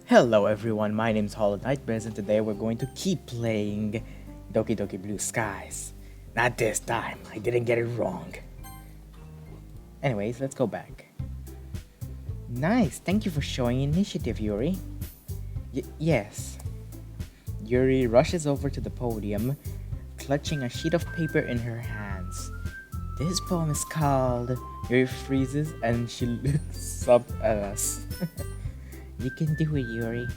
Hello everyone, my name is Hollow Nightbears and today we're going to keep playing Doki Doki Blue Skies. Not this time, I didn't get it wrong. Anyways, let's go back. Nice, thank you for showing initiative, Yuri. Yes. Yuri rushes over to the podium, clutching a sheet of paper in her hands. This poem is called... Yuri freezes and she looks up at us. You can do it, Yuri.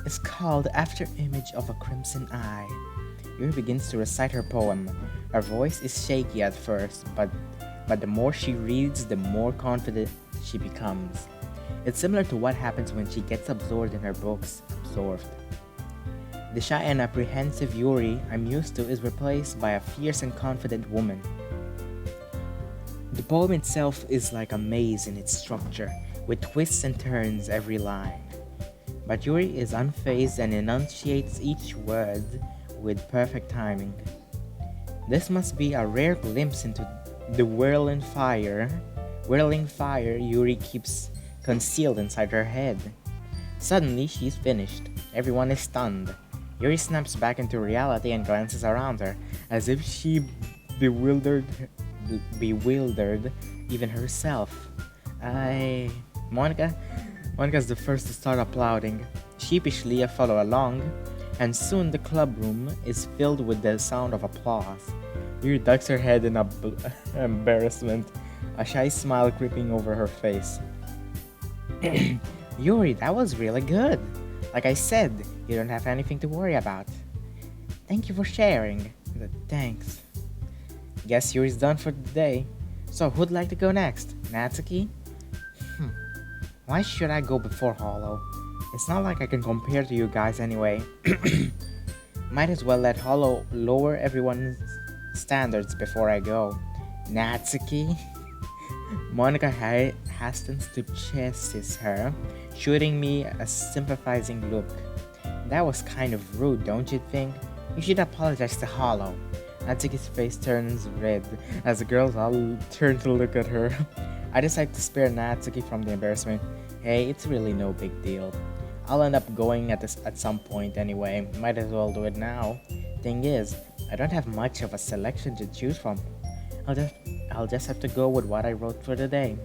It's called After Image of a Crimson Eye. Yuri begins to recite her poem. Her voice is shaky at first, but the more she reads, the more confident she becomes. It's similar to what happens when she gets absorbed in her books. The shy and apprehensive Yuri I'm used to is replaced by a fierce and confident woman. The poem itself is like a maze in its structure, with twists and turns every line. But Yuri is unfazed and enunciates each word with perfect timing. This must be a rare glimpse into the whirling fire Yuri keeps concealed inside her head. Suddenly, she's finished. Everyone is stunned. Yuri snaps back into reality and glances around her, as if she bewildered even herself. Monica's the first to start applauding. Sheepishly, I follow along, and soon the club room is filled with the sound of applause. Yuri ducks her head in embarrassment, a shy smile creeping over her face. Yuri, that was really good. Like I said, you don't have anything to worry about. Thank you for sharing. Thanks. Guess Yuri's done for the day. So who'd like to go next? Natsuki? Why should I go before Hollow? It's not like I can compare to you guys anyway. Might as well let Hollow lower everyone's standards before I go. Natsuki? Monica hastens to chastise her, shooting me a sympathizing look. That was kind of rude, don't you think? You should apologize to Hollow. Natsuki's face turns red as the girls all turn to look at her. I decide to spare Natsuki from the embarrassment. Hey, it's really no big deal. I'll end up going at some point anyway. Might as well do it now. Thing is, I don't have much of a selection to choose from. I'll just have to go with what I wrote for the day.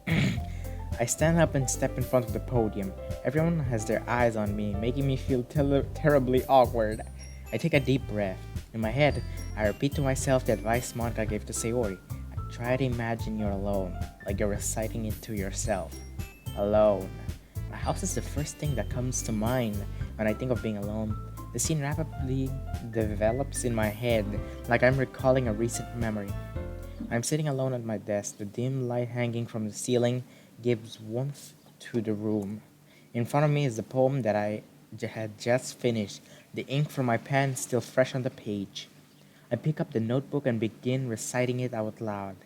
I stand up and step in front of the podium. Everyone has their eyes on me, making me feel terribly awkward. I take a deep breath. In my head, I repeat to myself the advice Monica gave to Sayori. Try to imagine you're alone, like you're reciting it to yourself. Alone. My house is the first thing that comes to mind when I think of being alone. The scene rapidly develops in my head, like I'm recalling a recent memory. I'm sitting alone at my desk. The dim light hanging from the ceiling gives warmth to the room. In front of me is the poem that I had just finished, the ink from my pen still fresh on the page. I pick up the notebook and begin reciting it out loud.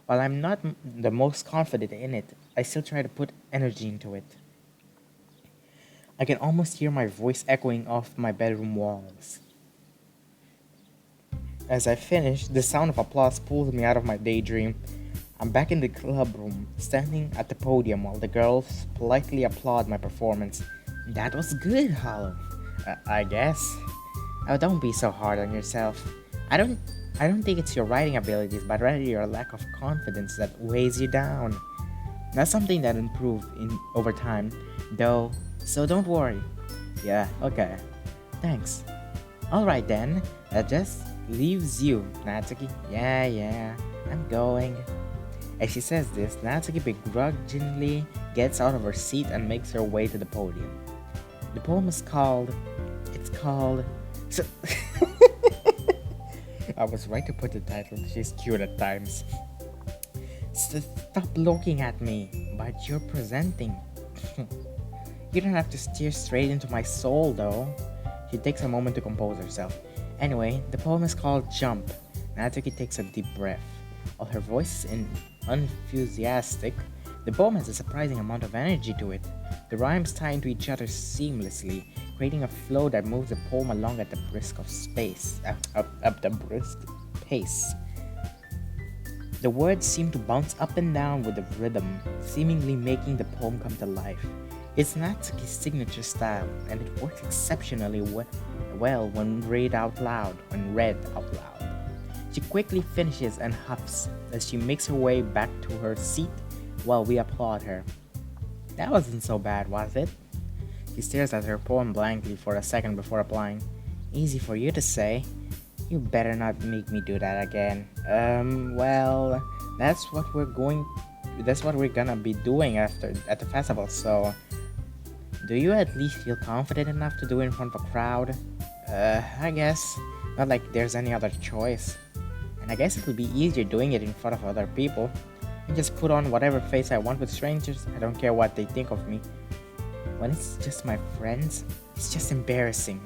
While I'm not the most confident in it, I still try to put energy into it. I can almost hear my voice echoing off my bedroom walls. As I finish, the sound of applause pulls me out of my daydream. I'm back in the club room, standing at the podium while the girls politely applaud my performance. That was good, Hollow. I guess. Oh, don't be so hard on yourself. I don't think it's your writing abilities, but rather your lack of confidence that weighs you down. That's something that improves over time, though, so don't worry. Yeah, okay. Thanks. Alright then, that just leaves you, Natsuki. Yeah, I'm going. As she says this, Natsuki begrudgingly gets out of her seat and makes her way to the podium. The poem is called... So I was right to put the title. She's cute at times. Stop looking at me, but you're presenting. You don't have to steer straight into my soul, though. She takes a moment to compose herself. Anyway, the poem is called Jump. Natsuki takes a deep breath. While her voice is unenthusiastic, the poem has a surprising amount of energy to it. The rhymes tie into each other seamlessly, creating a flow that moves the poem along at the brisk pace. The words seem to bounce up and down with the rhythm, seemingly making the poem come to life. It's Natsuki's signature style, and it works exceptionally well when read out loud. She quickly finishes and huffs as she makes her way back to her seat while we applaud her. That wasn't so bad, was it? She stares at her poem blankly for a second before replying. Easy for you to say. You better not make me do that again. Well, that's what we're gonna be doing after at the festival, so do you at least feel confident enough to do it in front of a crowd? I guess. Not like there's any other choice. And I guess it'll be easier doing it in front of other people. I just put on whatever face I want with strangers. I don't care what they think of me. When it's just my friends, it's just embarrassing.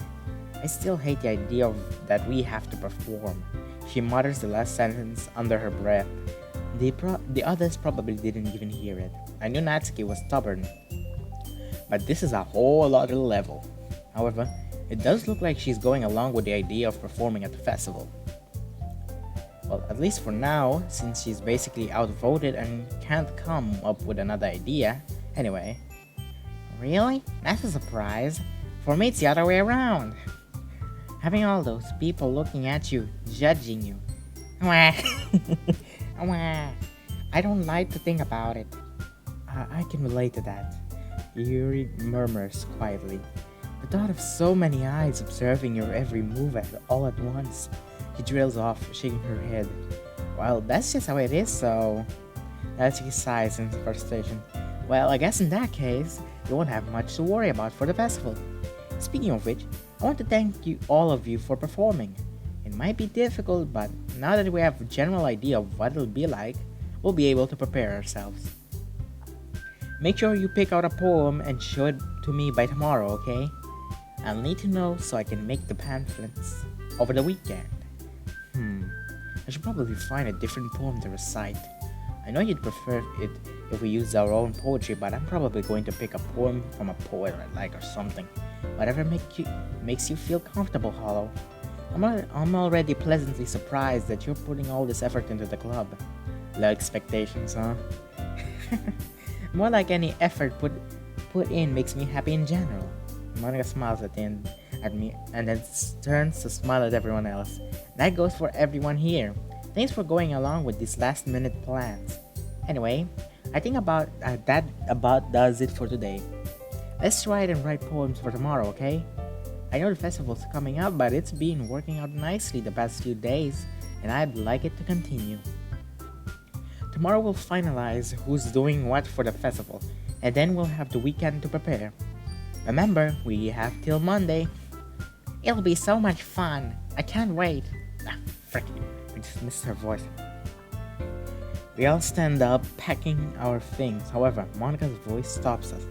I still hate the idea of that we have to perform. She mutters the last sentence under her breath. The others probably didn't even hear it. I knew Natsuki was stubborn, but this is a whole other level. However, it does look like she's going along with the idea of performing at the festival. Well, at least for now, since she's basically outvoted and can't come up with another idea. Anyway. Really? That's a surprise. For me, it's the other way around. Having all those people looking at you, judging you. Wah. Wah. I don't like to think about it. I can relate to that. Yuri murmurs quietly. The thought of so many eyes observing your every move all at once. She drills off, shaking her head. Well, that's just how it is, so... Natsuki sighs in frustration. Well, I guess in that case, you won't have much to worry about for the festival. Speaking of which, I want to thank you, all of you, for performing. It might be difficult, but now that we have a general idea of what it'll be like, we'll be able to prepare ourselves. Make sure you pick out a poem and show it to me by tomorrow, okay? I'll need to know so I can make the pamphlets over the weekend. I should probably find a different poem to recite. I know you'd prefer it if we used our own poetry, but I'm probably going to pick a poem from a poet I like or something. Whatever makes you feel comfortable, Hollow. I'm already pleasantly surprised that you're putting all this effort into the club. Low expectations, huh? More like any effort put in makes me happy in general. Monica smiles at me and then turns to smile at everyone else. That goes for everyone here. Thanks for going along with these last minute plans. Anyway, I think that about does it for today. Let's try it and write poems for tomorrow, okay? I know the festival's coming up, but it's been working out nicely the past few days, and I'd like it to continue. Tomorrow we'll finalize who's doing what for the festival, and then we'll have the weekend to prepare. Remember, we have till Monday. It'll be so much fun. I can't wait. Frick. I just missed her voice. We all stand up, packing our things. However, Monica's voice stops us.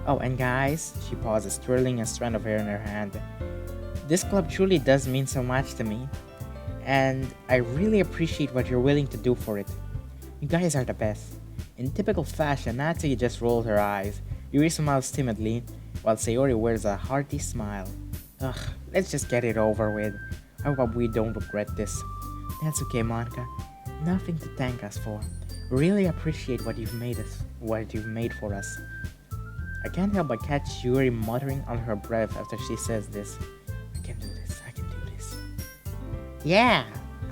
Oh, and guys, she pauses, twirling a strand of hair in her hand. This club truly does mean so much to me, and I really appreciate what you're willing to do for it. You guys are the best. In typical fashion, Natsuki just rolls her eyes. Yuri smiles timidly, while Sayori wears a hearty smile. Ugh, let's just get it over with. I hope we don't regret this. That's okay, Monica. Nothing to thank us for. Really appreciate what you've made for us. I can't help but catch Yuri muttering under her breath after she says this. I can do this. Yeah,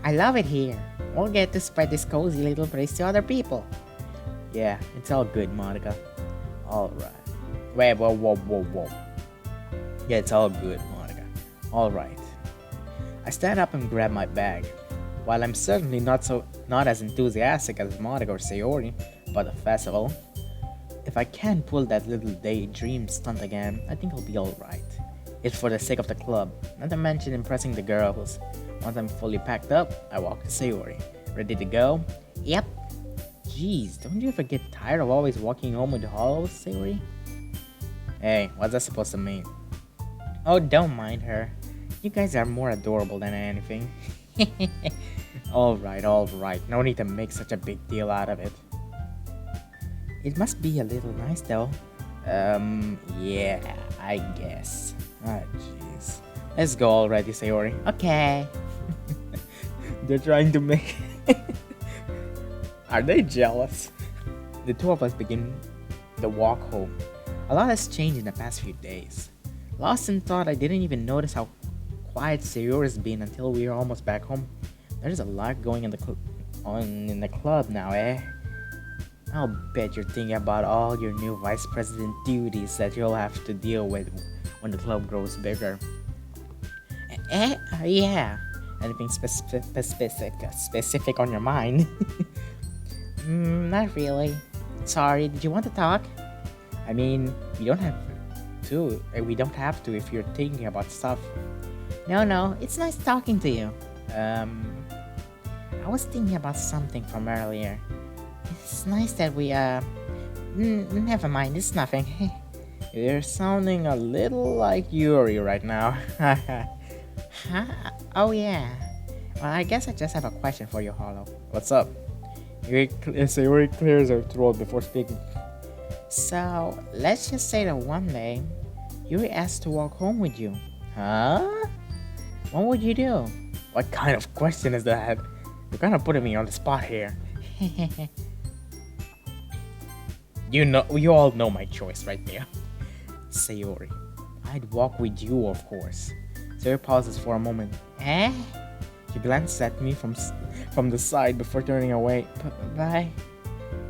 I love it here. We'll get to spread this cozy little place to other people. Yeah, it's all good, Monica. Alright. Wait, whoa. Yeah, it's all good, Monica. Alright. I stand up and grab my bag. While I'm certainly not as enthusiastic as Monica or Sayori about the festival, if I can pull that little daydream stunt again, I think I'll be alright. It's for the sake of the club, not to mention impressing the girls. Once I'm fully packed up, I walk to Sayori. Ready to go? Yep. Jeez, don't you ever get tired of always walking home with Hollows, Sayori? Hey, what's that supposed to mean? Oh, don't mind her. You guys are more adorable than anything. Alright. No need to make such a big deal out of it. It must be a little nice though. Yeah, I guess. Ah, jeez. Let's go already, Sayori. Okay. They're trying to make... Are they jealous? The two of us begin the walk home. A lot has changed in the past few days. Lost in thought, I didn't even notice how quiet Sayori's been until we were almost back home. There's a lot going in the club now, eh? I'll bet you're thinking about all your new vice president duties that you'll have to deal with when the club grows bigger. Yeah. Anything specific on your mind? Not really. Sorry, did you want to talk? I mean, we don't have to. We don't have to if you're thinking about stuff. No, it's nice talking to you. I was thinking about something from earlier. It's nice that never mind, it's nothing. You're sounding a little like Yuri right now. Huh? Oh yeah. Well, I guess I just have a question for you, Hollow. What's up? Yuri clears her throat before speaking. So, let's just say that one day, Yuri asked to walk home with you. Huh? What would you do? What kind of question is that? You're kind of putting me on the spot here. You all know my choice right there. Sayori. I'd walk with you, of course. Sayori pauses for a moment. Eh? She glances at me from the side before turning away. Bye.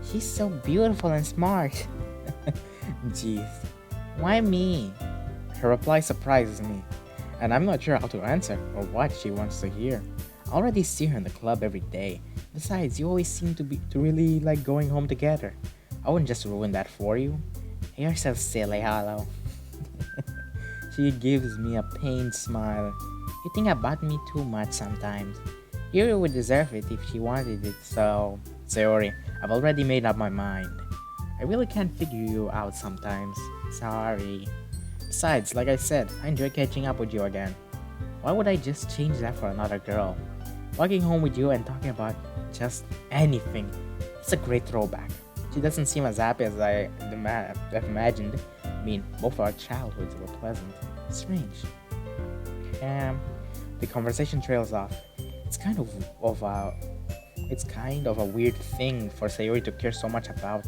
She's so beautiful and smart. Jeez. Why me? Her reply surprises me, and I'm not sure how to answer or what she wants to hear. I already see her in the club every day. Besides, you always seem to really like going home together. I wouldn't just ruin that for you. You're so silly, Hollow. She gives me a pained smile. You think about me too much sometimes. Yuri would deserve it if she wanted it, so... Sayori, I've already made up my mind. I really can't figure you out sometimes. Sorry. Besides, like I said, I enjoy catching up with you again. Why would I just change that for another girl? Walking home with you and talking about just anything. It's a great throwback. She doesn't seem as happy as I imagined. I mean, both our childhoods were pleasant. Strange. The conversation trails off. It's kind of a weird thing for Sayori to care so much about.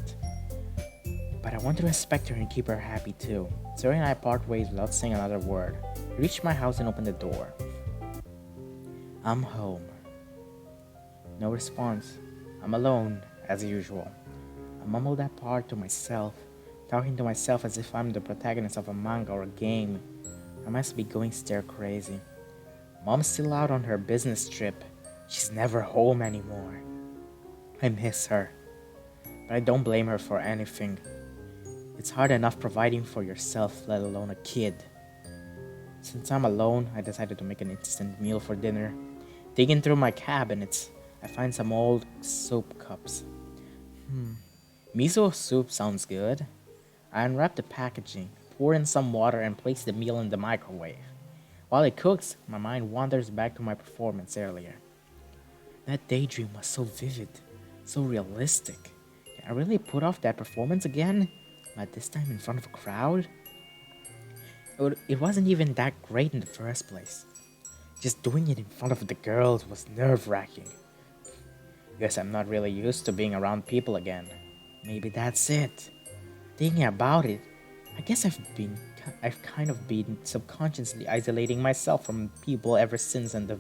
But I want to respect her and keep her happy too. Sayori and I part ways without saying another word. We reach my house and open the door. I'm home. No response. I'm alone, as usual. I mumble that part to myself, talking to myself as if I'm the protagonist of a manga or a game. I must be going stir crazy. Mom's still out on her business trip. She's never home anymore. I miss her. But I don't blame her for anything. It's hard enough providing for yourself, let alone a kid. Since I'm alone, I decided to make an instant meal for dinner. Digging through my cabinets, I find some old soup cups. Miso soup sounds good. I unwrap the packaging, pour in some water, and place the meal in the microwave. While it cooks, my mind wanders back to my performance earlier. That daydream was so vivid, so realistic. Can I really put off that performance again? But this time in front of a crowd? It wasn't even that great in the first place. Just doing it in front of the girls was nerve-wracking. Guess I'm not really used to being around people again. Maybe that's it. Thinking about it, I guess I've kind of been subconsciously isolating myself from people ever since the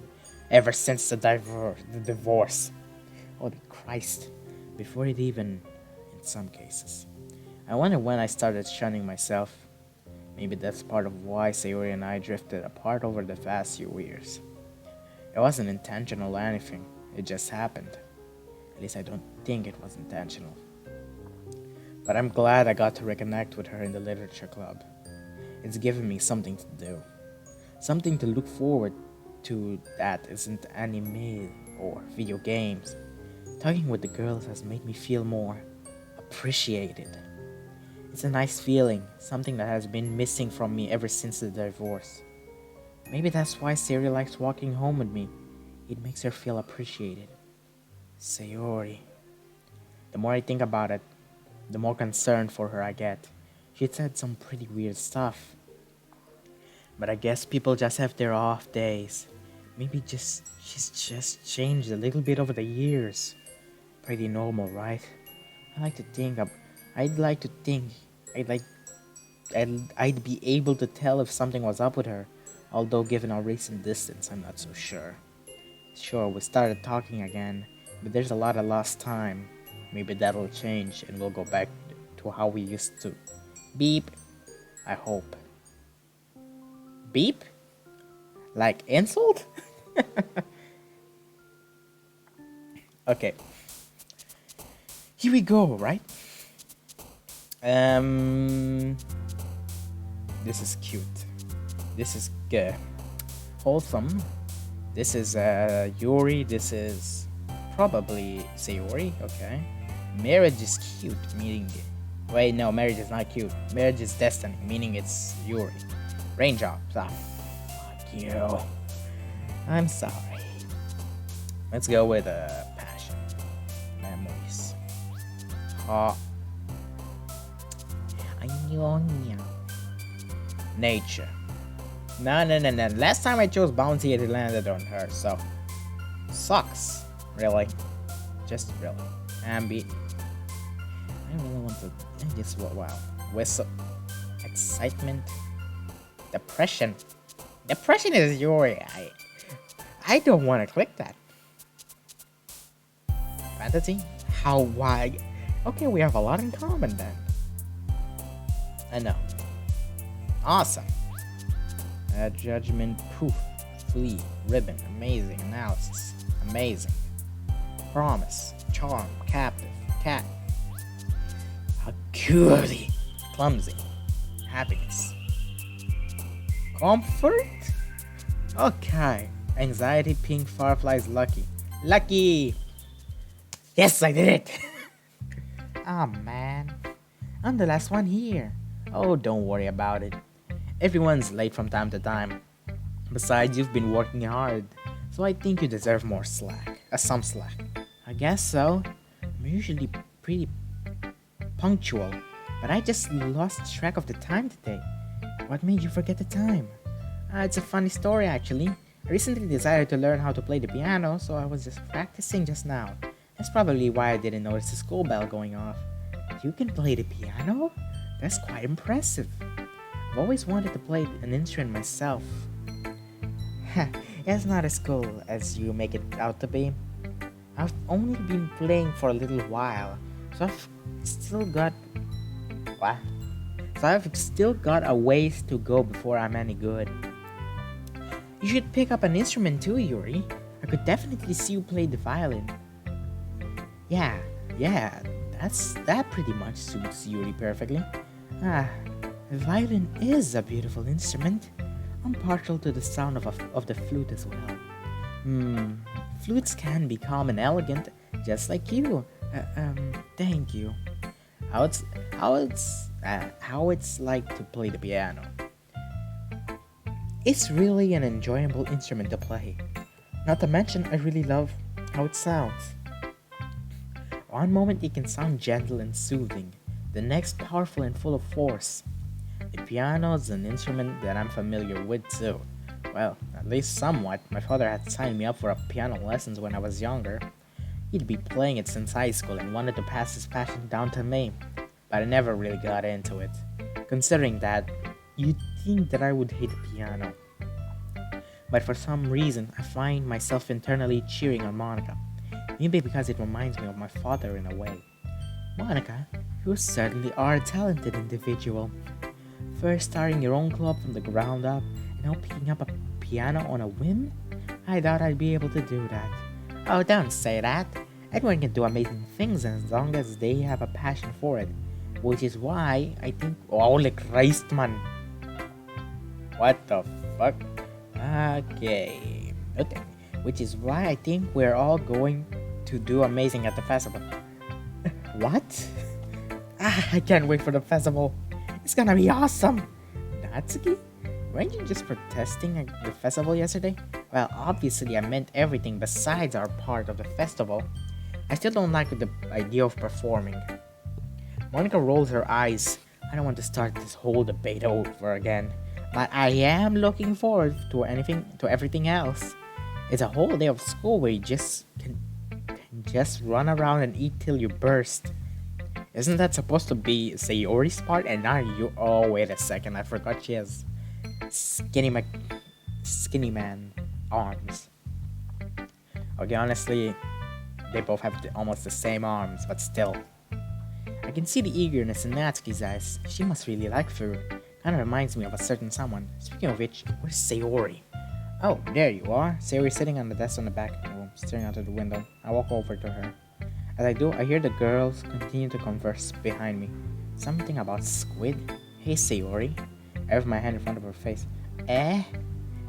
divorce. Holy Christ. Before it even, in some cases. I wonder when I started shunning myself. Maybe that's part of why Sayori and I drifted apart over the past few years. It wasn't intentional or anything, it just happened. At least I don't think it was intentional. But I'm glad I got to reconnect with her in the literature club. It's given me something to do. Something to look forward to that isn't anime or video games. Talking with the girls has made me feel more appreciated. It's a nice feeling, something that has been missing from me ever since the divorce. Maybe that's why Sayori likes walking home with me. It makes her feel appreciated. Sayori. The more I think about it, the more concerned for her I get. She said some pretty weird stuff. But I guess people just have their off days. Maybe she's just changed a little bit over the years. Pretty normal, right? I like to think of, I'd like to think I'd like I'd be able to tell if something was up with her, although given our recent distance, I'm not so sure. Sure, we started talking again, but there's a lot of lost time. Maybe that'll change and we'll go back to how we used to. Beep. I hope. Beep? Like insult? Okay. Here we go, right? This is cute. This is good. Wholesome. This is Yuri. This is probably Sayori. Okay. Marriage is cute, meaning. Wait, no, marriage is not cute. Marriage is destiny, meaning it's Yuri. Raindrops. Ah, fuck you. I'm sorry. Let's go with passion. Memories. Ha. Nature. No. Last time I chose bounty, it landed on her, so. Sucks. Really. Just really. Ambi. I really want to. Just wow. Whistle. Excitement. Depression. Depression is Yuri. I don't want to click that. Fantasy? How wide? Okay, we have a lot in common then. I know. Awesome. Judgment, poof, flea, ribbon, amazing, analysis, amazing. Promise, charm, captive, cat. Acuity, clumsy, happiness. Comfort? Okay. Anxiety, pink, fireflies, lucky. Lucky! Yes, I did it! Oh man. I'm the last one here. Oh, don't worry about it. Everyone's late from time to time. Besides, you've been working hard, so I think you deserve more slack. Some slack. I guess so. I'm usually pretty punctual, but I just lost track of the time today. What made you forget the time? It's a funny story actually. I recently decided to learn how to play the piano, so I was just practicing just now. That's probably why I didn't notice the school bell going off. You can play the piano? That's quite impressive. I've always wanted to play an instrument myself. It's not as cool as you make it out to be. I've only been playing for a little while, so I've still got... What? So I've still got a ways to go before I'm any good. You should pick up an instrument too, Yuri. I could definitely see you play the violin. Yeah, that pretty much suits Yuri perfectly. The violin is a beautiful instrument. I'm partial to the sound of the flute as well. Flutes can be calm and elegant, just like you. Thank you. How it's like to play the piano. It's really an enjoyable instrument to play. Not to mention, I really love how it sounds. One moment it can sound gentle and soothing, the next powerful and full of force. The piano is an instrument that I'm familiar with too. Well, at least somewhat. My father had signed me up for piano lessons when I was younger. He'd been playing it since high school and wanted to pass his passion down to me, but I never really got into it. Considering that, you'd think that I would hate the piano. But for some reason, I find myself internally cheering on Monica. Maybe because it reminds me of my father in a way. Monica, you certainly are a talented individual. First starting your own club from the ground up, and now picking up a piano on a whim? I doubt I'd be able to do that. Oh, don't say that. Everyone can do amazing things as long as they have a passion for it. Which is why I think... Holy Christ, man. What the fuck? Okay. Which is why I think we're all going to do amazing at the festival. What? I can't wait for the festival. It's gonna be awesome. Natsuki? Weren't you just protesting at the festival yesterday? Well, obviously I meant everything besides our part of the festival. I still don't like the idea of performing. Monica rolls her eyes. I don't want to start this whole debate over again. But I am looking forward to everything else. It's a whole day of school where you just can Just run around and eat till you burst. Isn't that supposed to be Sayori's part? And now you. Oh, wait a second. I forgot she has skinny, skinny man arms. Okay, honestly, they both have almost the same arms, but still. I can see the eagerness in Natsuki's eyes. She must really like food. Kinda reminds me of a certain someone. Speaking of which, where's Sayori? Oh, there you are. Sayori sitting on the desk on the back of the room, staring out of the window. I walk over to her. As I do, I hear the girls continue to converse behind me. Something about squid? Hey, Sayori. I have my hand in front of her face. Eh?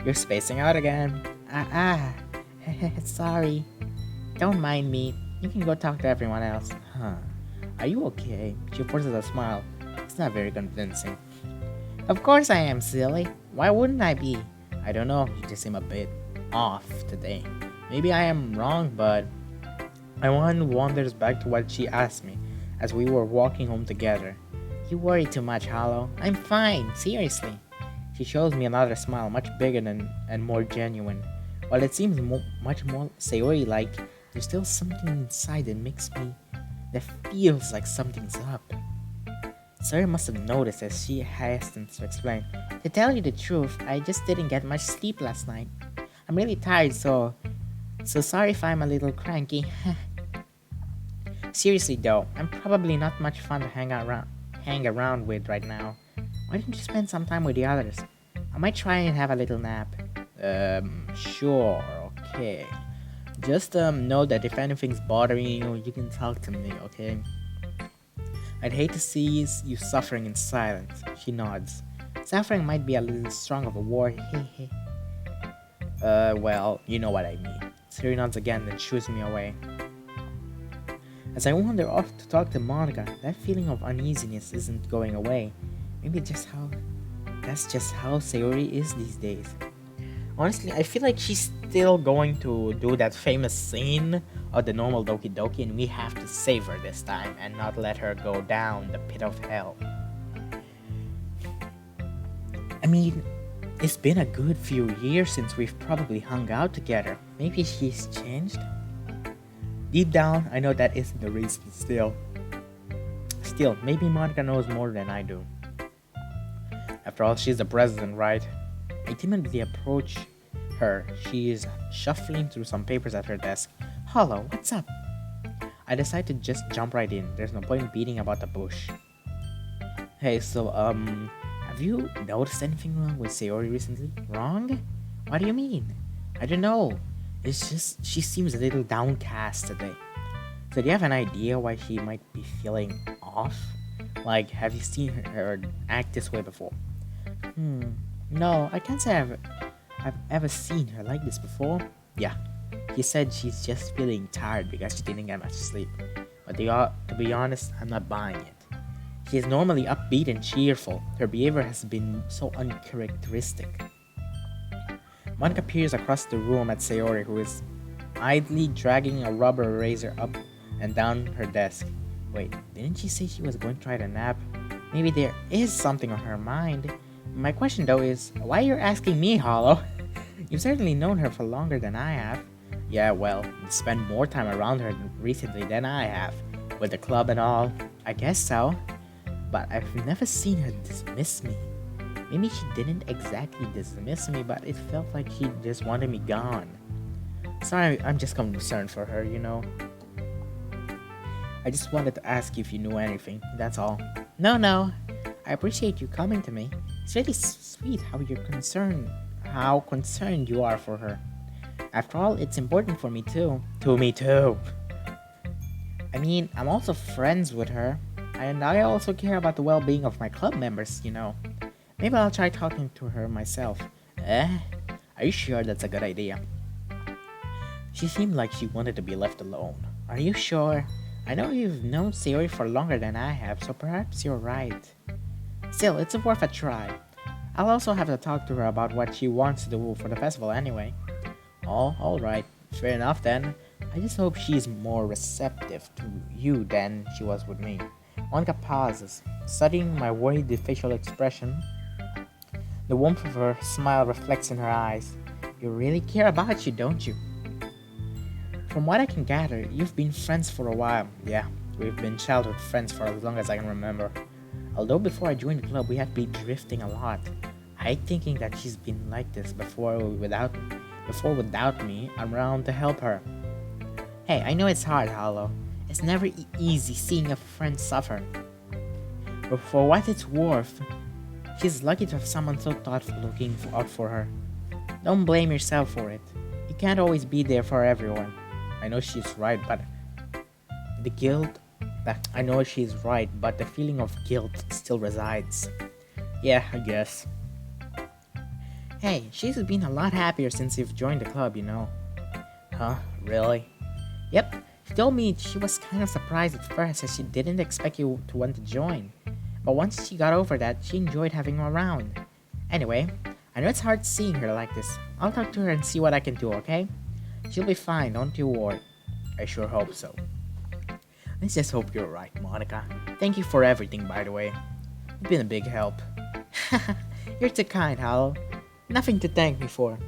You're spacing out again. Sorry. Don't mind me. You can go talk to everyone else. Huh. Are you okay? She forces a smile. It's not very convincing. Of course I am, silly. Why wouldn't I be? I don't know, you just seem a bit off today. Maybe I am wrong, but my mind wanders back to what she asked me as we were walking home together. You worry too much, Hollow. I'm fine, seriously. She shows me another smile, much bigger and more genuine. While it seems much more Sayori-like, there's still something inside that feels like something's up. Sayori must have noticed as she hastens to explain. To tell you the truth, I just didn't get much sleep last night. I'm really tired, so sorry if I'm a little cranky. Seriously though, I'm probably not much fun to hang around with right now. Why don't you spend some time with the others? I might try and have a little nap. Sure, okay. Just know that if anything's bothering you, you can talk to me, okay? I'd hate to see you suffering in silence. She nods. Suffering might be a little strong of a word. Well, you know what I mean. Siri nods again and shoos me away. As I wander off to talk to Monica, that feeling of uneasiness isn't going away. Maybe that's just how Sayori is these days. Honestly, I feel like she's still going to do that famous scene of the normal Doki Doki, and we have to save her this time and not let her go down the pit of hell. I mean, it's been a good few years since we've probably hung out together. Maybe she's changed? Deep down, I know that isn't the reason still. Still, maybe Monica knows more than I do. After all, she's the president, right? I timidly approach her. She is shuffling through some papers at her desk. Hello, what's up? I decide to just jump right in. There's no point beating about the bush. Hey, so, have you noticed anything wrong with Sayori recently? Wrong? What do you mean? I don't know. It's just, she seems a little downcast today. So do you have an idea why she might be feeling off? Like, have you seen her act this way before? No, I can't say I've ever seen her like this before. Yeah, he said she's just feeling tired because she didn't get much sleep. But to be honest, I'm not buying it. She is normally upbeat and cheerful. Her behavior has been so uncharacteristic. Monica peers across the room at Sayori, who is idly dragging a rubber eraser up and down her desk. Wait, didn't she say she was going to try to nap? Maybe there is something on her mind. My question though is, why you're asking me, Hollow? You've certainly known her for longer than I have. Yeah, well, you spent more time around her recently than I have. With the club and all. I guess so. But I've never seen her dismiss me. Maybe she didn't exactly dismiss me, but it felt like she just wanted me gone. Sorry, I'm just concerned for her, you know. I just wanted to ask you if you knew anything, that's all. No. I appreciate you coming to me. It's really sweet how concerned you are for her. After all, it's important for me too. To me too. I mean, I'm also friends with her, and I also care about the well-being of my club members, you know. Maybe I'll try talking to her myself. Are you sure that's a good idea? She seemed like she wanted to be left alone. Are you sure? I know you've known Sayori for longer than I have, so perhaps you're right. Still, it's worth a try. I'll also have to talk to her about what she wants to do for the festival anyway. Oh, alright. Fair enough then. I just hope she's more receptive to you than she was with me. Monica pauses, studying my worried facial expression. The warmth of her smile reflects in her eyes. You really care about you, don't you? From what I can gather, you've been friends for a while. Yeah, we've been childhood friends for as long as I can remember. Although before I joined the club, we had been drifting a lot. I thinking that she's been like this before without me around to help her. Hey, I know it's hard, Hollow. It's never easy seeing a friend suffer. But for what it's worth, she's lucky to have someone so thoughtful looking out for her. Don't blame yourself for it. You can't always be there for everyone. I know she's right, but the guilt that I know she's right, but the feeling of guilt still resides. Yeah, I guess. Hey, she's been a lot happier since you've joined the club, you know. Huh? Really? Yep. She told me she was kind of surprised at first as she didn't expect you to want to join. But once she got over that, she enjoyed having you around. Anyway, I know it's hard seeing her like this. I'll talk to her and see what I can do, okay? She'll be fine, don't you worry. I sure hope so. Let's just hope you're right, Monica. Thank you for everything, by the way. You've been a big help. You're too kind, Hal. Nothing to thank me for.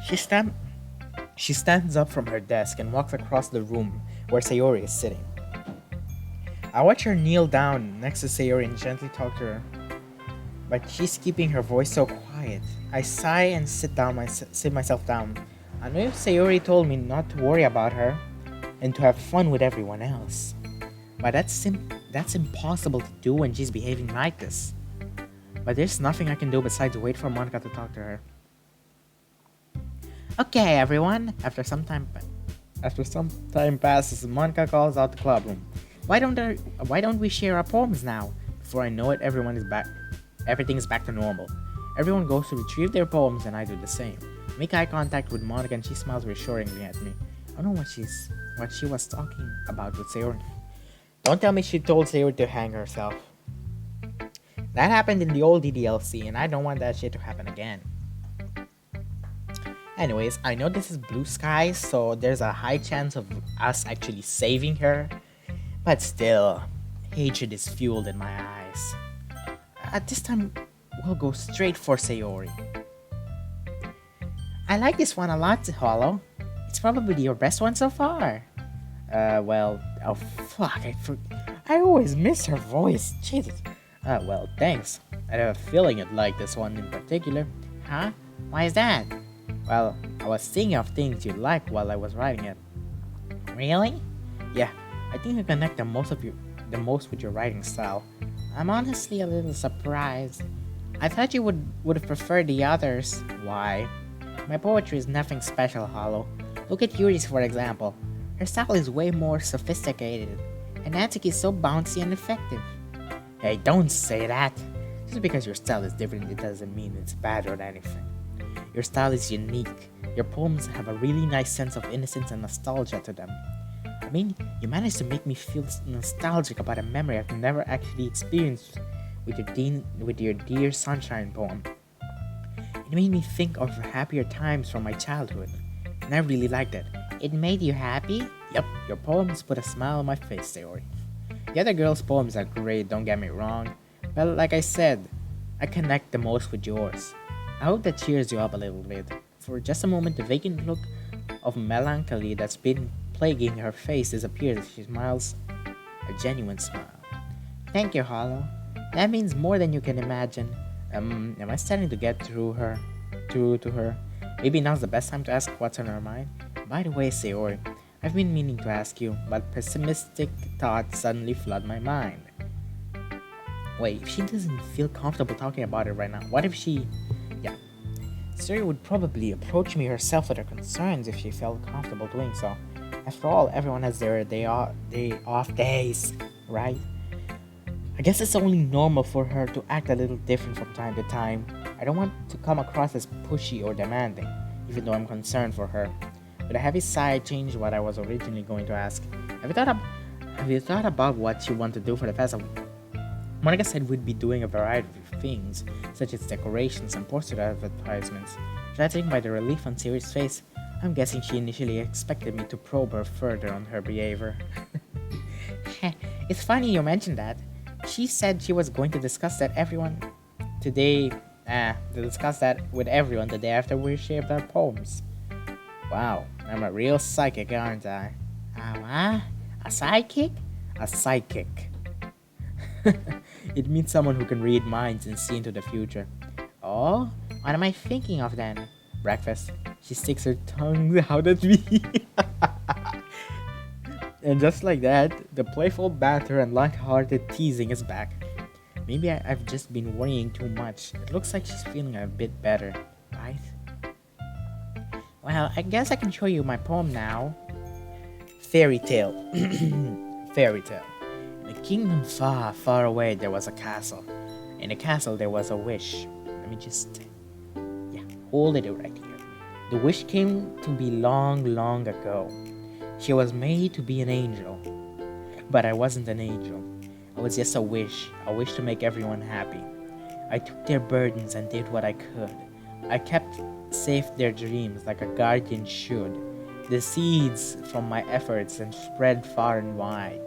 She stands up from her desk and walks across the room where Sayori is sitting. I watch her kneel down next to Sayori and gently talk to her, but she's keeping her voice so quiet. I sigh and sit myself down. I know Sayori told me not to worry about her and to have fun with everyone else, but that's impossible to do when she's behaving like this. But there's nothing I can do besides wait for Monica to talk to her. Okay, everyone. After some time passes, Monica calls out the club room. Why don't we share our poems now? Before I know it, everything is back to normal. Everyone goes to retrieve their poems and I do the same. Make eye contact with Monica and she smiles reassuringly at me. I don't know what she was talking about with Sayori. Don't tell me she told Sayori to hang herself. That happened in the old DDLC and I don't want that shit to happen again. Anyways, I know this is Blue Skies, so there's a high chance of us actually saving her. But still, hatred is fueled in my eyes. At this time, we'll go straight for Sayori. I like this one a lot, Hollow. It's probably your best one so far. Oh fuck, I always miss her voice. Jesus. Well, thanks. I have a feeling you'd like this one in particular. Huh? Why is that? Well, I was thinking of things you'd like while I was writing it. Really? Yeah, I think I connect the most with your writing style. I'm honestly a little surprised. I thought you would have preferred the others. Why? My poetry is nothing special, Hollow. Look at Yuri's for example. Her style is way more sophisticated, and Natsuki is so bouncy and effective. Hey, don't say that! Just because your style is different, it doesn't mean it's bad or anything. Your style is unique. Your poems have a really nice sense of innocence and nostalgia to them. I mean, you managed to make me feel nostalgic about a memory I've never actually experienced with your Dear Sunshine poem. It made me think of happier times from my childhood, and I really liked it. It made you happy? Yep, your poems put a smile on my face, Sayori. The other girls' poems are great, don't get me wrong, but like I said, I connect the most with yours. I hope that cheers you up a little bit. For just a moment, the vacant look of melancholy that's been plaguing her face disappears as she smiles a genuine smile. Thank you, Hollow. That means more than you can imagine. Am I starting to get through to her? Maybe now's the best time to ask what's on her mind. By the way, Sayori, I've been meaning to ask you, but pessimistic thoughts suddenly flood my mind. Wait, if she doesn't feel comfortable talking about it right now, what if she... Yeah. Sayori would probably approach me herself with her concerns if she felt comfortable doing so. After all, everyone has their day off days, right? I guess it's only normal for her to act a little different from time to time. I don't want to come across as pushy or demanding, even though I'm concerned for her. With a heavy sigh, I changed what I was originally going to ask. Have you thought about what you want to do for the festival? Monica said we'd be doing a variety of things, such as decorations and poster advertisements. Judging by the relief on Sayori's face, I'm guessing she initially expected me to probe her further on her behavior. It's funny you mentioned that. She said she was going to discuss that with everyone the day after we shared our poems. Wow, I'm a real psychic, aren't I? What? A sidekick? A psychic. It means someone who can read minds and see into the future. Oh, what am I thinking of then? Breakfast. She sticks her tongue out at me. And just like that, the playful banter and light-hearted teasing is back. Maybe I've just been worrying too much. It looks like she's feeling a bit better, right? Well, I guess I can show you my poem now. Fairy tale. Fairy tale. In a kingdom far, far away, there was a castle. In the castle, there was a wish. Let me just, hold it right here. The wish came to be long, long ago. She was made to be an angel. But I wasn't an angel. I was just a wish to make everyone happy. I took their burdens and did what I could. I kept safe their dreams like a guardian should. The seeds from my efforts and spread far and wide.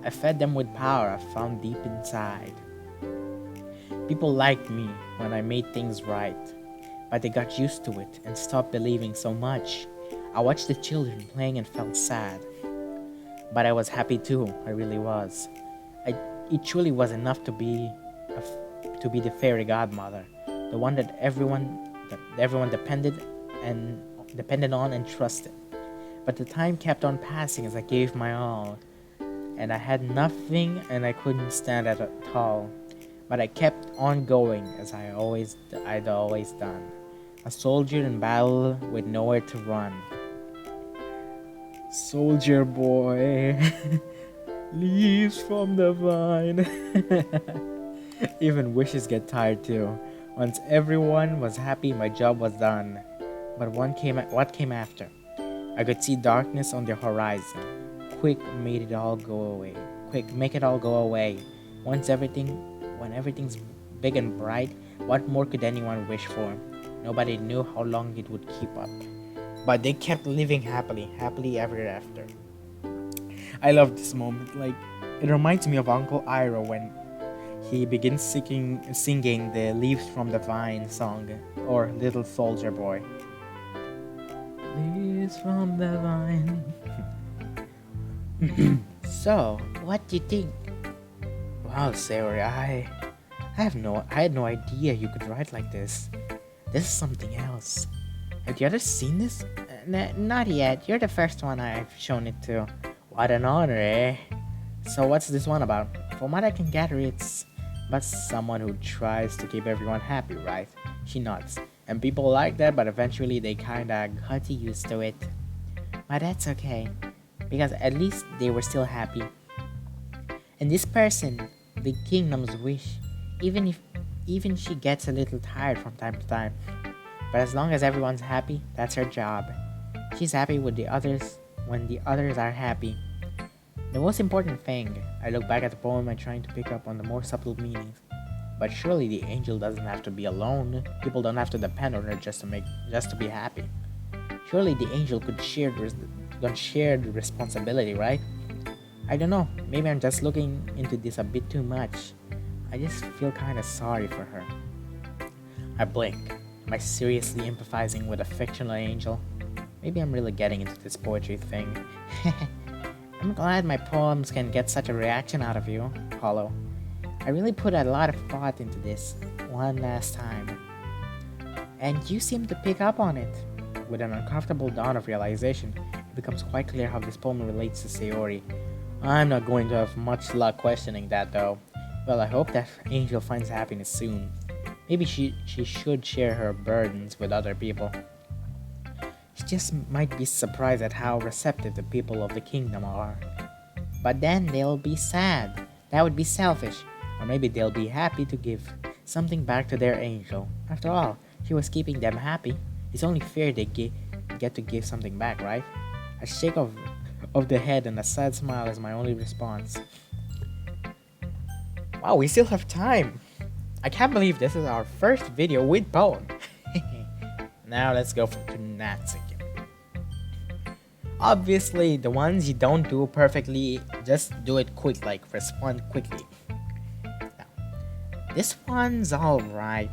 I fed them with power I found deep inside. People liked me when I made things right, but they got used to it and stopped believing so much. I watched the children playing and felt sad, but I was happy too. I really was. It truly was enough to be the fairy godmother, the one that everyone depended on and trusted. But the time kept on passing as I gave my all, and I had nothing and I couldn't stand at all. But I kept on going as I'd always done. A soldier in battle with nowhere to run. Soldier boy, leaves from the vine. Even wishes get tired too. Once everyone was happy, my job was done. But what came after? I could see darkness on the horizon. Quick, make it all go away. When everything's big and bright, what more could anyone wish for? Nobody knew how long it would keep up. But they kept living happily ever after. I love this moment. It reminds me of Uncle Ira when he begins singing the Leaves from the Vine song, or Little Soldier Boy. Leaves from the vine. So, what do you think? Wow, Sayori, I had no idea you could write like this. This is something else. Have you ever seen this? Not yet. You're the first one I've shown it to. What an honor, eh? So what's this one about? From what I can gather, it's about someone who tries to keep everyone happy, right? She nods. And people like that, but eventually they kinda got used to it. But that's okay, because at least they were still happy. And this person, the kingdom's wish, even she gets a little tired from time to time. But as long as everyone's happy, that's her job. She's happy with the others when the others are happy. The most important thing, I look back at the poem and trying to pick up on the more subtle meanings. But surely the angel doesn't have to be alone. People don't have to depend on her just to be happy. Surely the angel could share the responsibility, right? I don't know. Maybe I'm just looking into this a bit too much. I just feel kind of sorry for her. I blink. Am I seriously empathizing with a fictional angel? Maybe I'm really getting into this poetry thing. I'm glad my poems can get such a reaction out of you, Hollow. I really put a lot of thought into this one last time. And you seem to pick up on it. With an uncomfortable dawn of realization, it becomes quite clear how this poem relates to Sayori. I'm not going to have much luck questioning that though. Well, I hope that angel finds happiness soon. Maybe she should share her burdens with other people. She just might be surprised at how receptive the people of the kingdom are. But then they'll be sad. That would be selfish. Or maybe they'll be happy to give something back to their angel. After all, she was keeping them happy. It's only fair they get to give something back, right? A shake of the head and a sad smile is my only response. Wow, we still have time. I can't believe this is our first video with poem. Now let's go to Natsuki. Obviously, the ones you don't do perfectly, just do it quick, respond quickly. Now, this one's alright.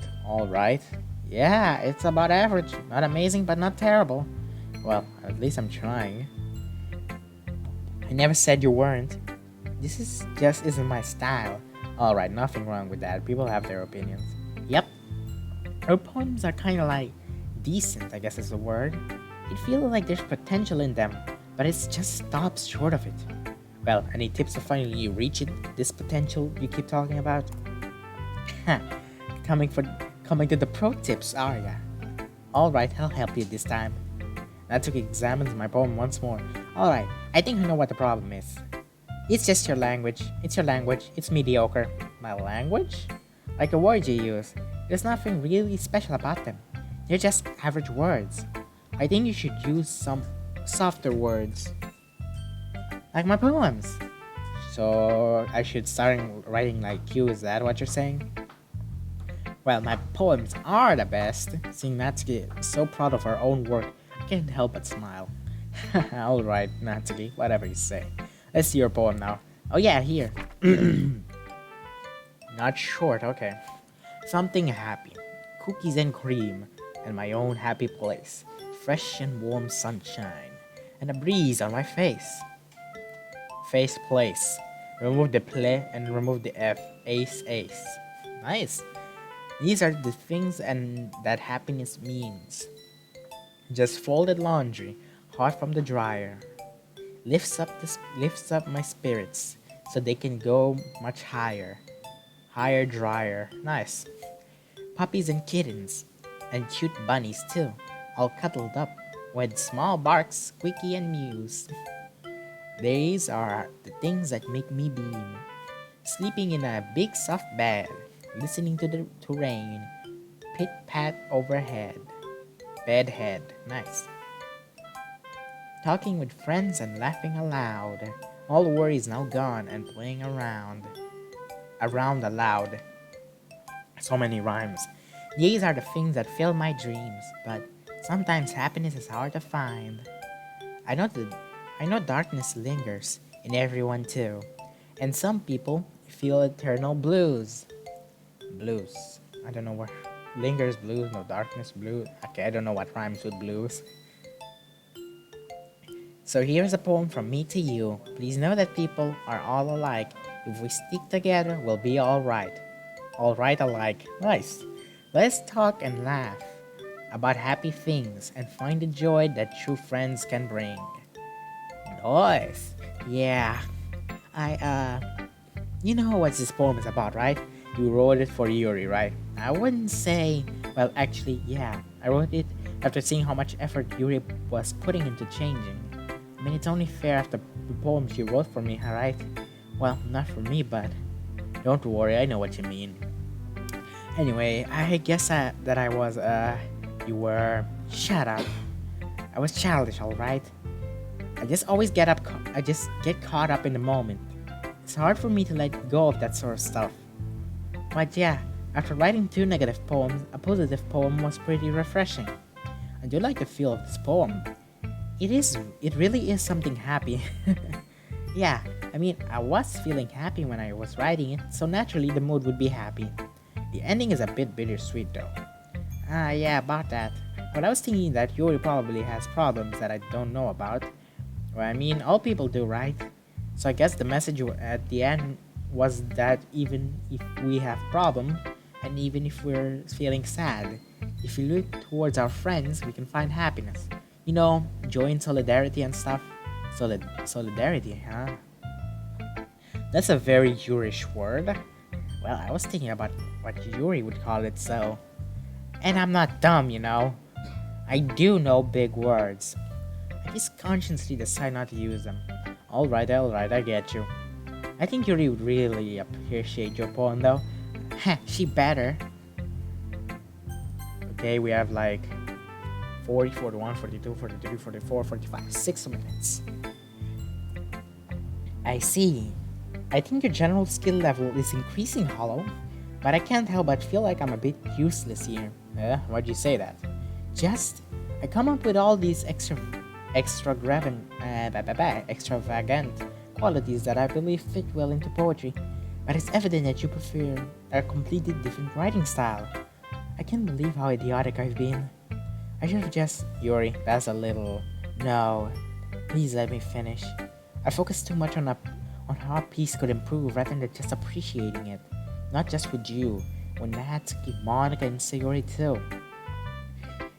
Yeah, it's about average. Not amazing, but not terrible. Well, at least I'm trying. I never said you weren't. This is just isn't my style. Alright, nothing wrong with that. People have their opinions. Yep. Her poems are kinda like decent, I guess is the word. It feels like there's potential in them, but it just stops short of it. Well, any tips for finally reaching this potential you keep talking about? coming for coming to the pro tips, are ya? Alright, I'll help you this time. Natsuki examines my poem once more. Alright, I think I know what the problem is. It's just your language. It's your language. It's mediocre. My language? Like the words you use. There's nothing really special about them. They're just average words. I think you should use some softer words. Like my poems. So I should start writing like you, is that what you're saying? Well, my poems are the best. Seeing Natsuki is so proud of her own work, I can't help but smile. Alright, Natsuki, whatever you say. Let's see your poem now. Oh yeah, here. Not short, okay. Something happy. Cookies and cream, and my own happy place. Fresh and warm sunshine, and a breeze on my face. Face place. Remove the ple and remove the f. Ace ace. Nice. These are the things and that happiness means. Just folded laundry, hot from the dryer. Lifts up my spirits so they can go much higher. Higher dryer. Nice. Puppies and kittens. And cute bunnies too. All cuddled up with small barks, squeaky and mews. These are the things that make me beam. Sleeping in a big soft bed. Listening to the rain. Pit pat overhead. Bedhead. Nice. Talking with friends and laughing aloud. All worries now gone and playing around. Around aloud. So many rhymes. These are the things that fill my dreams, but sometimes happiness is hard to find. I know darkness lingers in everyone too, and some people feel eternal blues. Blues. I don't know where lingers blues, no darkness blue. Okay, I don't know what rhymes with blues. So here's a poem from me to you. Please know that people are all alike. If we stick together, we'll be alright. Alright alike. Nice. Let's talk and laugh about happy things and find the joy that true friends can bring. Nice. Yeah. You know what this poem is about, right? You wrote it for Yuri, right? I wouldn't say, well, actually, yeah. I wrote it after seeing how much effort Yuri was putting into changing. I mean, it's only fair after the poem she wrote for me, alright? Well, not for me, but don't worry, I know what you mean. Anyway, I guess that I was, you were, shut up. I was childish, alright? I just get caught up in the moment. It's hard for me to let go of that sort of stuff. But yeah, after writing 2 negative poems, a positive poem was pretty refreshing. I do like the feel of this poem. It really is something happy. Yeah, I mean, I was feeling happy when I was writing it, so naturally the mood would be happy. The ending is a bit bittersweet though. Yeah, about that. But I was thinking that Yuri probably has problems that I don't know about. Well, I mean, all people do, right? So I guess the message at the end was that even if we have problems, and even if we're feeling sad, if we look towards our friends, we can find happiness. You know, joy and solidarity and stuff. Solidarity, huh? That's a very Yurish word. Well, I was thinking about what Yuri would call it, so... And I'm not dumb, you know? I do know big words. I just consciously decide not to use them. Alright, I get you. I think Yuri would really appreciate your poem though. Heh, she better. Okay, we have like 40, 41, 42, 43, 44, 45, 6 minutes. I see. I think your general skill level is increasing, Hollow. But I can't help but feel like I'm a bit useless here. Why'd you say that? I come up with all these extravagant qualities that I believe fit well into poetry, but it's evident that you prefer a completely different writing style. I can't believe how idiotic I've been. I should have just... Yuri, that's a little No, please let me finish. I focused too much on how peace could improve rather than just appreciating it. Not just with you, with Natsuki, Monica, and Sayori too.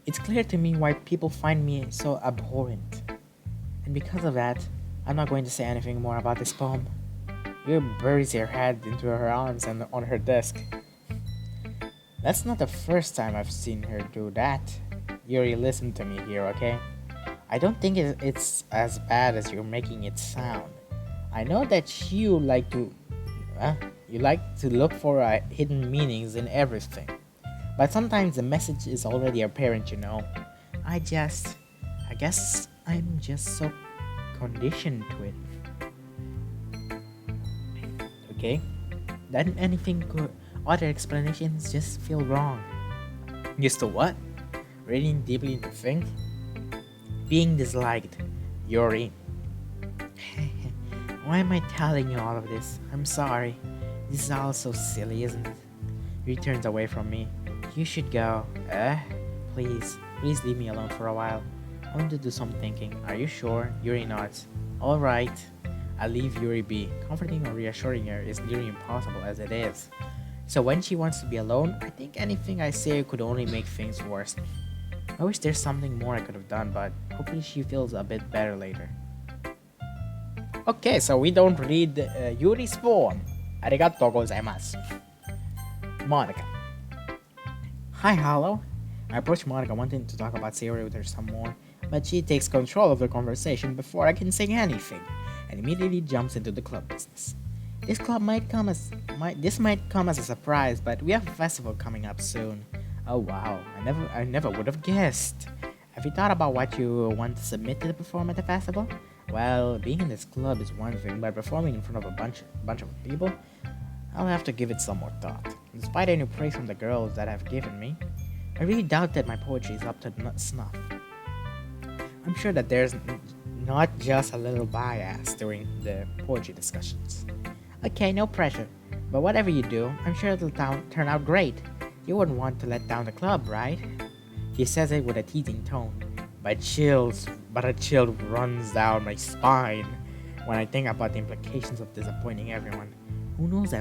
It's clear to me why people find me so abhorrent. And because of that, I'm not going to say anything more about this poem. Yuri buries her head into her arms and on her desk. That's not the first time I've seen her do that. Yuri, listen to me here, okay? I don't think it's as bad as you're making it sound. I know that you like to look for hidden meanings in everything, but sometimes the message is already apparent, you know. I guess I'm just so conditioned to it. Okay, then anything good, other explanations just feel wrong. Used to what? Reading deeply into things? Being disliked, Yuri. Why am I telling you all of this? I'm sorry. This is all so silly, isn't it? He turns away from me. You should go. Please leave me alone for a while. I want to do some thinking. Are you sure? Yuri nods. Alright. I leave Yuri be. Comforting or reassuring her is nearly impossible as it is. So when she wants to be alone, I think anything I say could only make things worse. I wish there's something more I could have done, but hopefully she feels a bit better later. Okay, so we don't read Yuri's poem. Arigatou gozaimasu. Monica. Hi, Hollow. I approach Monica wanting to talk about Sayori with her some more, but she takes control of the conversation before I can say anything, and immediately jumps into the club business. This might come as a surprise, but we have a festival coming up soon. Oh wow, I never would have guessed. Have you thought about what you want to submit to perform at the festival? Well, being in this club is one thing, but performing in front of a bunch of people, I'll have to give it some more thought. Despite any praise from the girls that have given me, I really doubt that my poetry is up to snuff. I'm sure that there's not just a little bias during the poetry discussions. Okay, no pressure, but whatever you do, I'm sure it'll turn out great. You wouldn't want to let down the club, right? He says it with a teasing tone, but a chill runs down my spine when I think about the implications of disappointing everyone. Who knows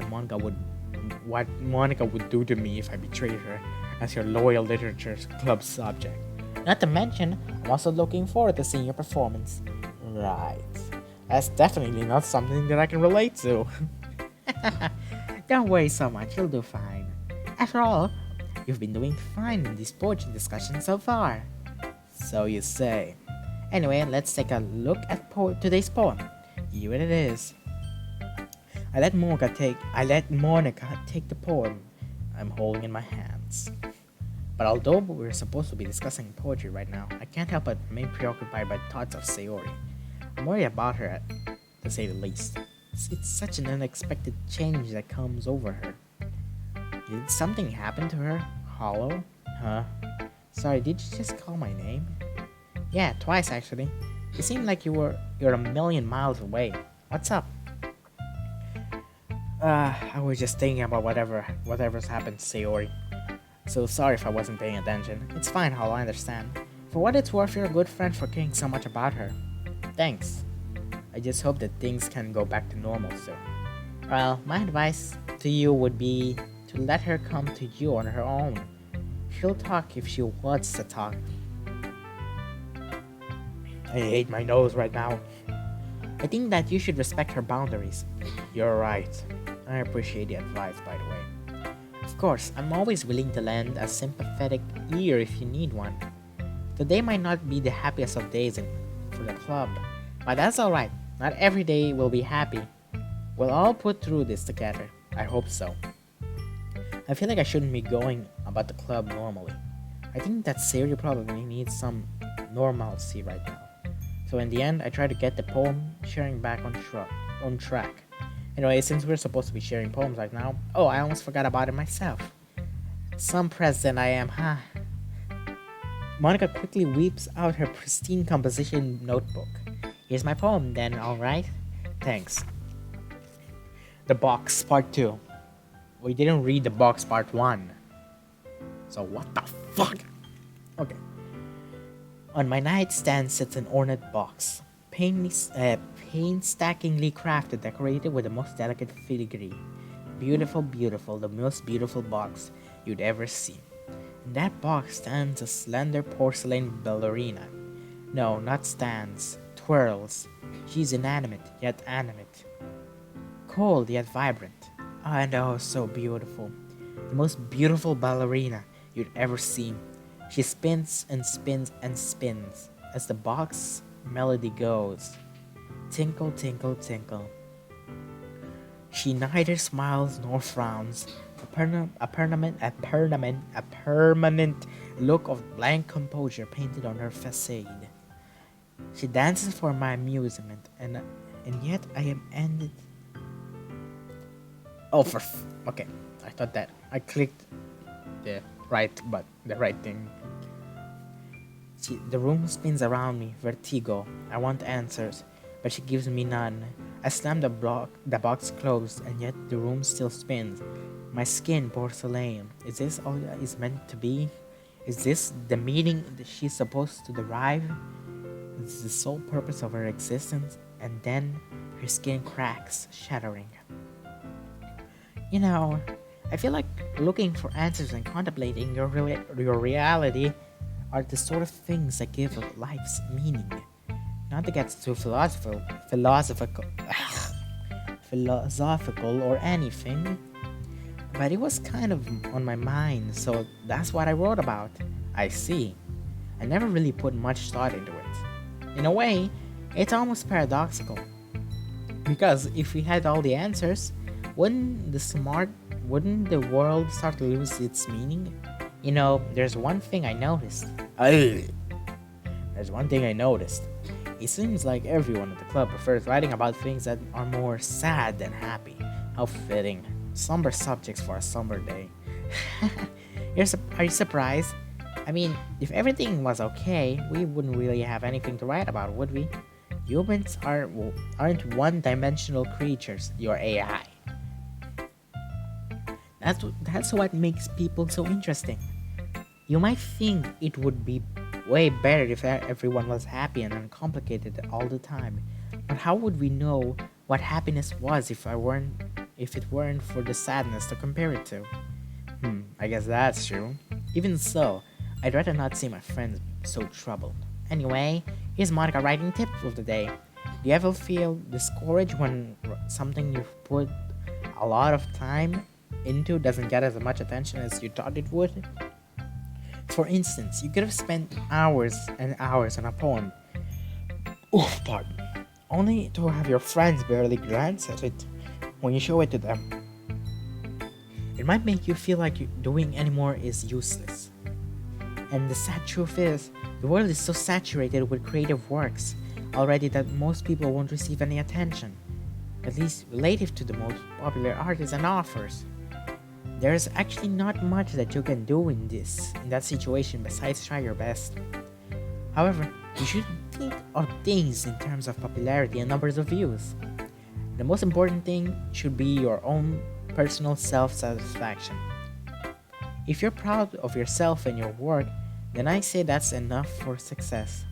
what Monica would do to me if I betrayed her as your loyal literature club subject. Not to mention, I'm also looking forward to seeing your performance. Right. That's definitely not something that I can relate to. Don't worry so much, you'll do fine. After all, you've been doing fine in these poetry discussions so far. So you say. Anyway, let's take a look at today's poem. Here it is. I let Monica take the poem I'm holding in my hands. But although we're supposed to be discussing poetry right now, I can't help but remain preoccupied by thoughts of Sayori. I'm worried about her, to say the least. It's such an unexpected change that comes over her. Did something happen to her? Hollow? Huh? Sorry, did you just call my name? Yeah, twice actually. It seemed like you're a million miles away. What's up? I was just thinking about whatever's happened to Sayori. So sorry if I wasn't paying attention. It's fine, Hollow, I understand. For what it's worth, you're a good friend for caring so much about her. Thanks. I just hope that things can go back to normal soon. Well, my advice to you would be to let her come to you on her own. She'll talk if she wants to talk. I hate my nose right now. I think that you should respect her boundaries. You're right. I appreciate the advice, by the way. Of course, I'm always willing to lend a sympathetic ear if you need one. Today might not be the happiest of days for the club, but that's alright. Not every day will be happy. We'll all put through this together. I hope so. I feel like I shouldn't be going about the club normally. I think that Sayori probably needs some normalcy right now. So in the end, I try to get the poem sharing back on track. Anyway, since we're supposed to be sharing poems right now, I almost forgot about it myself. Some president I am, huh? Monica quickly whips out her pristine composition notebook. Here's my poem then, alright? Thanks. The Box, Part 2. We didn't read The Box, Part 1. So what the fuck? Okay. On my nightstand sits an ornate box, painstakingly crafted, decorated with the most delicate filigree. Beautiful, beautiful, the most beautiful box you'd ever see. In that box stands a slender porcelain ballerina. No, not stands, twirls. She's inanimate, yet animate. Cold, yet vibrant. And oh, so beautiful. The most beautiful ballerina you'd ever see. She spins and spins and spins as the box melody goes. Tinkle, tinkle, tinkle. She neither smiles nor frowns. A permanent look of blank composure painted on her facade. She dances for my amusement, and yet I am ended. Oh, okay. I thought that I clicked the the right thing. The room spins around me, vertigo. I want answers, but she gives me none. I slam the box closed, and yet the room still spins. My skin porcelain. Is this all that is meant to be? Is this the meaning that she's supposed to derive? This is the sole purpose of her existence, and then her skin cracks, shattering. You know, I feel like looking for answers and contemplating your reality are the sort of things that give life's meaning. Not to get too philosophical or anything, but it was kind of on my mind, so that's what I wrote about. I see. I never really put much thought into it. In a way, it's almost paradoxical. Because if we had all the answers, wouldn't the world start to lose its meaning? You know, there's one thing I noticed. There's one thing I noticed. It seems like everyone at the club prefers writing about things that are more sad than happy. How fitting. Somber subjects for a somber day. Are you surprised? I mean, if everything was okay, we wouldn't really have anything to write about, would we? Humans aren't one-dimensional creatures. You're AI. That's what makes people so interesting. You might think it would be way better if everyone was happy and uncomplicated all the time. But how would we know what happiness was if it weren't for the sadness to compare it to? I guess that's true. Even so, I'd rather not see my friends so troubled. Anyway, here's Monica writing tip of the day. Do you ever feel discouraged when something you've put a lot of time into doesn't get as much attention as you thought it would? For instance, you could have spent hours and hours on a poem, only to have your friends barely glance at it when you show it to them. It might make you feel like doing anymore is useless. And the sad truth is, the world is so saturated with creative works already that most people won't receive any attention, at least relative to the most popular artists and authors. There's actually not much that you can do in that situation besides try your best. However, you should think of things in terms of popularity and numbers of views. The most important thing should be your own personal self-satisfaction. If you're proud of yourself and your work, then I say that's enough for success.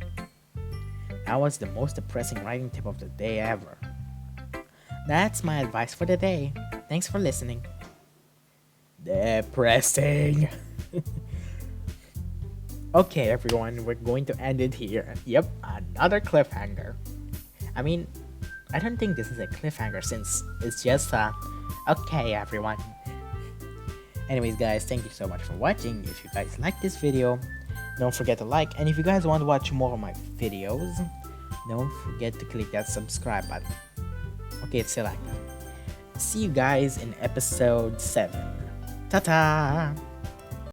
That was the most depressing writing tip of the day ever. That's my advice for the day. Thanks for listening. Depressing. Okay, everyone, we're going to end it here. Yep, another cliffhanger. I mean, I don't think this is a cliffhanger since it's just okay, everyone. Anyways, guys, thank you so much for watching. If you guys like this video, don't forget to like, and if you guys want to watch more of my videos, don't forget to click that subscribe button. Okay, it's still active. See you guys in episode 7. Ta-ta!